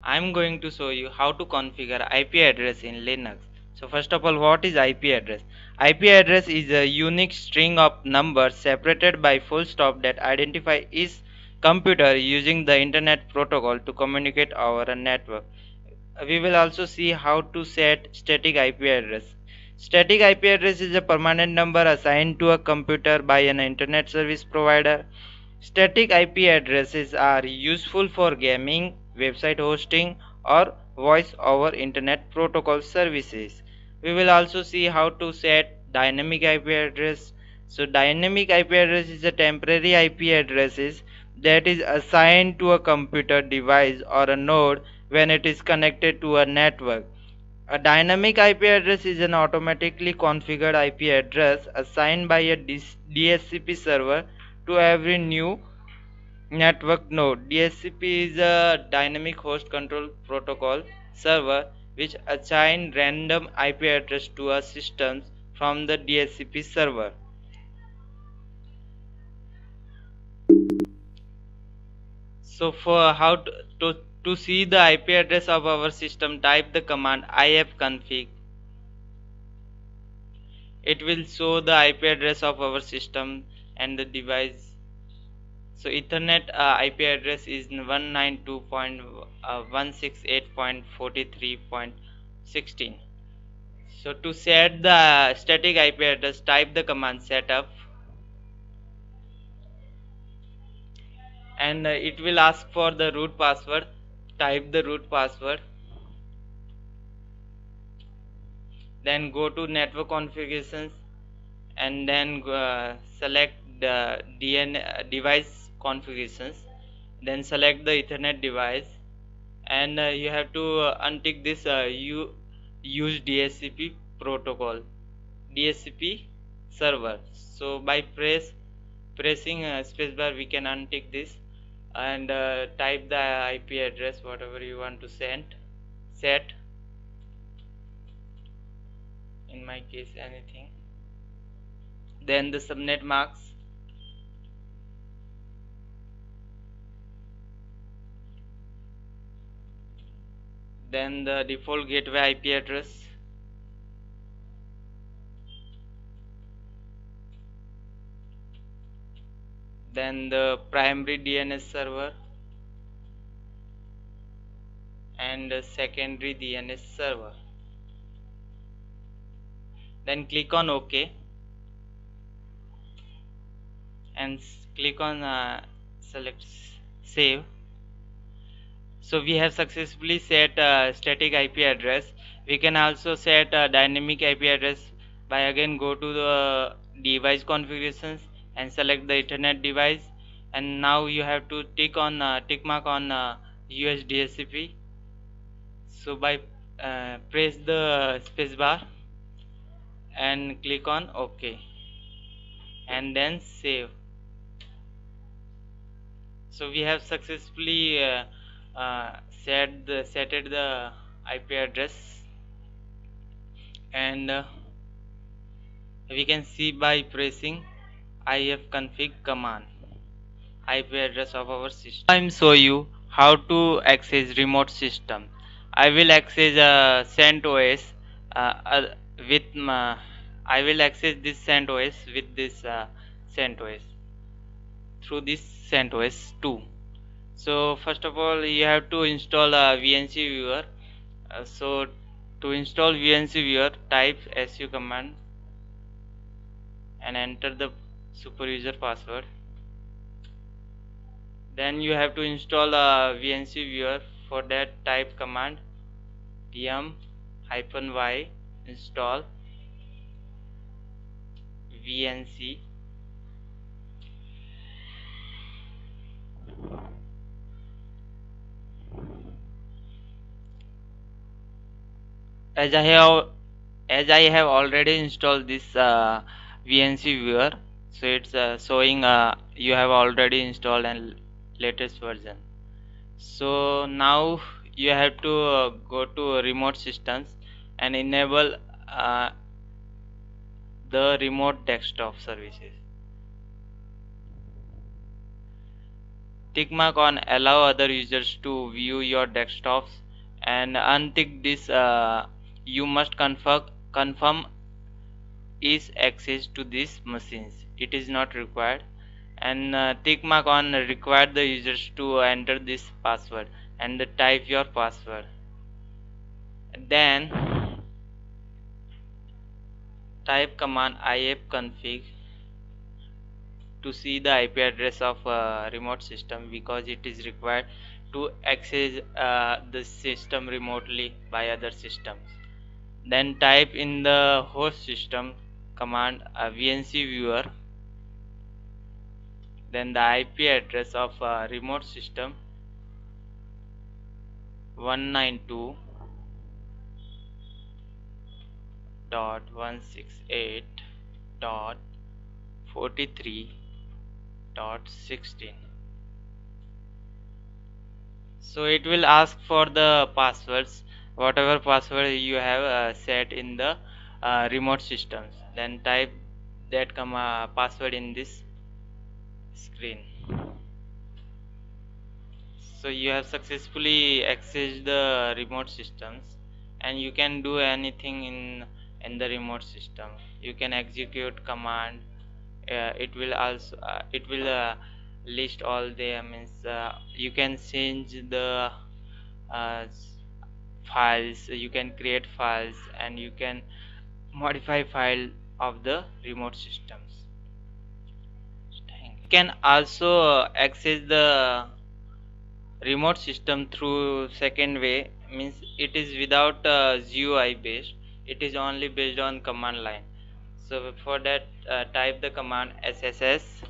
I'm going to show you how to configure IP address in Linux. So first of all, what is IP address? IP address is a unique string of numbers separated by full stop that identify each computer using the internet protocol to communicate over a network. We will also see how to set static IP address. Static IP address is a permanent number assigned to a computer by an internet service provider. Static IP addresses are useful for gaming, website hosting, or voice over internet protocol services. We will also see how to set dynamic IP address. So dynamic IP address is a temporary IP addresses that is assigned to a computer device or a node when it is connected to a network. A dynamic IP address is an automatically configured IP address assigned by a DHCP server to every new network node. DHCP is a dynamic host control protocol server which assigns random IP address to a system from the DHCP server. So for how to see the IP address of our system, type the command ifconfig. It will show the IP address of our system and the device. So Ethernet IP address is 192.168.43.16. So to set the static IP address, type the command setup, and it will ask for the root password. Type the root password. Then go to network configurations and then select the device configurations. Then select the Ethernet device, and you have to untick this use DHCP protocol, DHCP server. So by pressing spacebar we can untick this, and type the IP address whatever you want to set. In my case anything. Then the subnet marks. Then the default gateway IP address. Then the primary DNS server and the secondary DNS server. Then click on OK and click on select save. So we have successfully set static IP address. We can also set dynamic IP address by again go to the device configurations and select the Ethernet device, and now you have to tick mark on US DHCP. So by press the spacebar and click on OK and then save. So we have successfully set the IP address, and we can see by pressing ifconfig command IP address of our system. I'm show you how to access remote system. I will access CentOS with I will access this CentOS with this CentOS through this CentOS 2. So first of all you have to install Vnc Viewer. So to install Vnc Viewer, type su command and enter the super user password. Then you have to install Vnc Viewer. For that, type command -y install Vnc. As I have already installed this Vnc Viewer, so it's showing you have already installed a latest version. So now you have to go to remote systems and enable the remote desktop services. Tick mark on allow other users to view your desktops, and untick this you must confirm is access to these machines. It is not required. And tick mark on require the users to enter this password and type your password. Then type command ipconfig to see the IP address of remote system, because it is required to access the system remotely by other systems. Then type in the host system command Vnc Viewer, then the IP address of remote system 192.168.43.16. So it will ask for the passwords, whatever password you have set in the remote systems. Then type that password in this screen. So you have successfully accessed the remote systems, and you can do anything in the remote system. You can execute command. It will list all the means you can change the uh, files. You can create files, and you can modify file of the remote systems. You can also access the remote system through second way, means it is without GUI based, it is only based on command line. So for that type the command sss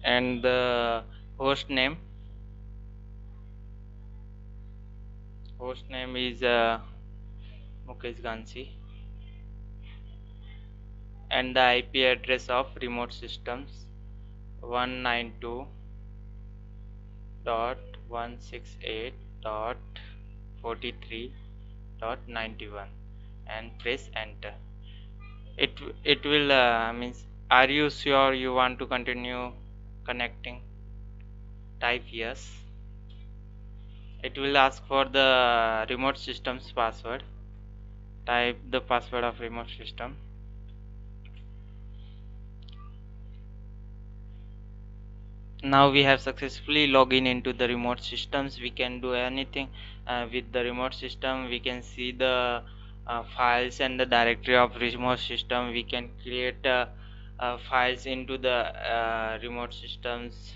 and the host name is Mukesh Gansi, and the IP address of remote systems 192.168.43.91, and press enter. It will means are you sure you want to continue connecting? Type yes. It will ask for the remote system's password. Type the password of remote system. Now we have successfully logged in into the remote systems. We can do anything with the remote system. We can see the files and the directory of remote system. We can create files into the remote systems.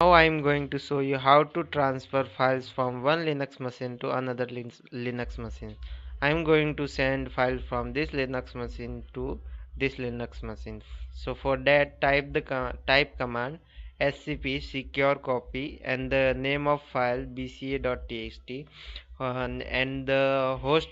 Now I am going to show you how to transfer files from one Linux machine to another Linux machine. I am going to send file from this Linux machine to this Linux machine. So for that, type command scp secure copy and the name of file bca.txt, and the host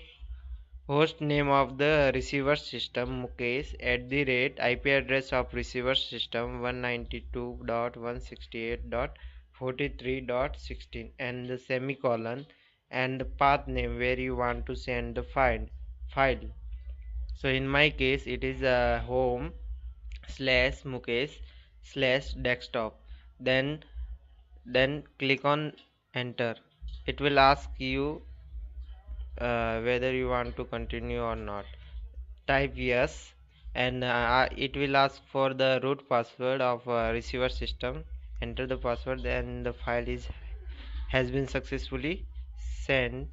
name of the receiver system Mukesh at the rate IP address of receiver system 192.168.43.16 and the semicolon and the path name where you want to send the file. So in my case it is home slash Mukesh slash desktop. Then click on enter. It will ask you whether you want to continue or not. Type yes, and it will ask for the root password of receiver system. Enter the password, then the file is has been successfully sent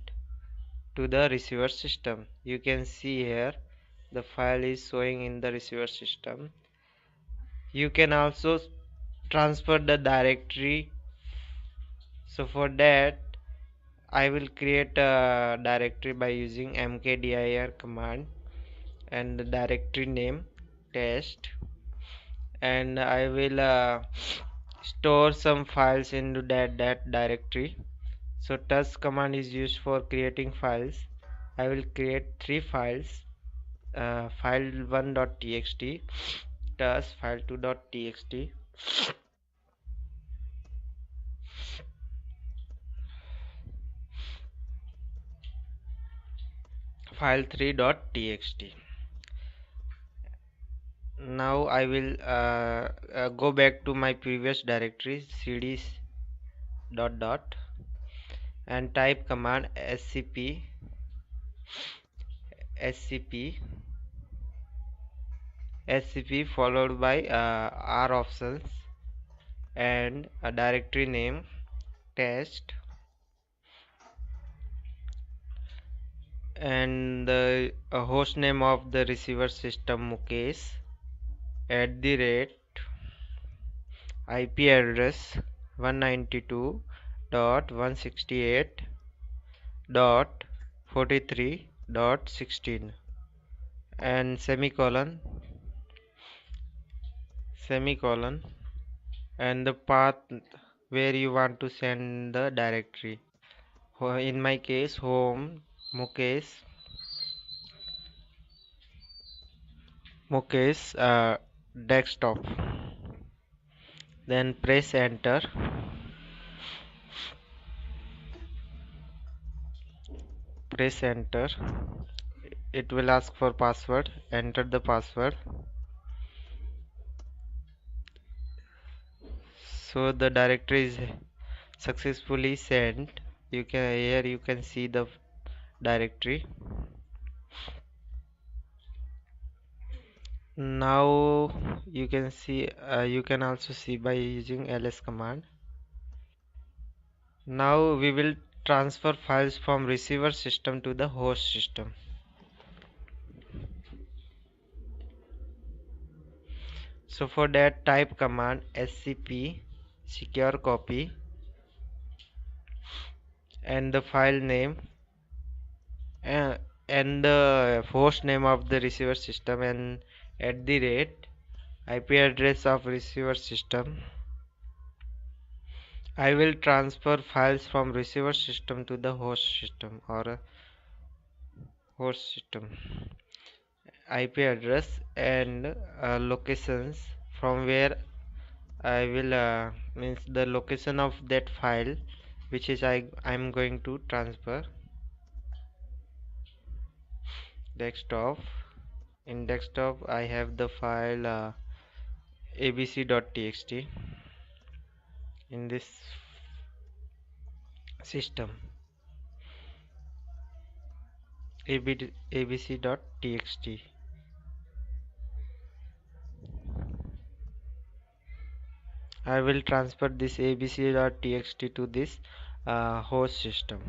to the receiver system. You can see here the file is showing in the receiver system. You can also transfer the directory. So for that I will create a directory by using mkdir command and the directory name test, and I will store some files into that directory. So test command is used for creating files. I will create three files, file1.txt, test file2.txt, file3.txt. now I will go back to my previous directory cd dot dot and type command scp followed by r options and a directory name test and the host name of the receiver system Mukesh at the rate IP address 192.168.43.16 and semicolon and the path where you want to send the directory. In my case, home Mukesh desktop. Then press enter. Press enter. It will ask for password. Enter the password. So the directory is successfully sent. You can see the directory. Now you can also see by using ls command. Now we will transfer files from receiver system to the host system. So for that, type command scp secure copy and the file name uh, and the host name of the receiver system and at the rate IP address of receiver system. I will transfer files from receiver system to the host system or host system. IP address and locations from where I will means the location of that file which is I'm going to transfer. Desktop. In desktop I have the file abc.txt. In this system abc.txt. I will transfer this abc.txt to this host system.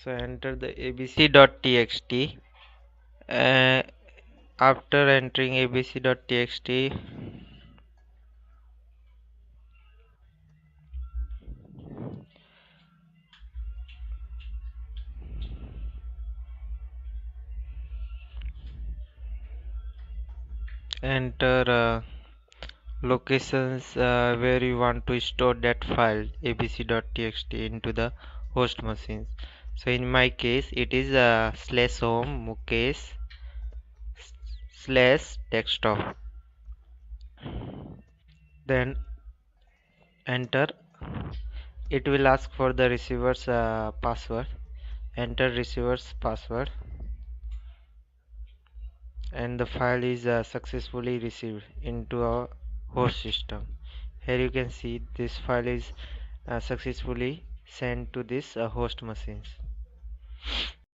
So enter the abc.txt. After entering abc.txt, enter locations where you want to store that file abc.txt into the host machines. So in my case it is /home mukesh /desktop. Then enter. It will ask for the receiver's password. Enter receiver's password and the file is successfully received into our host system. Here you can see this file is successfully sent to this host machines.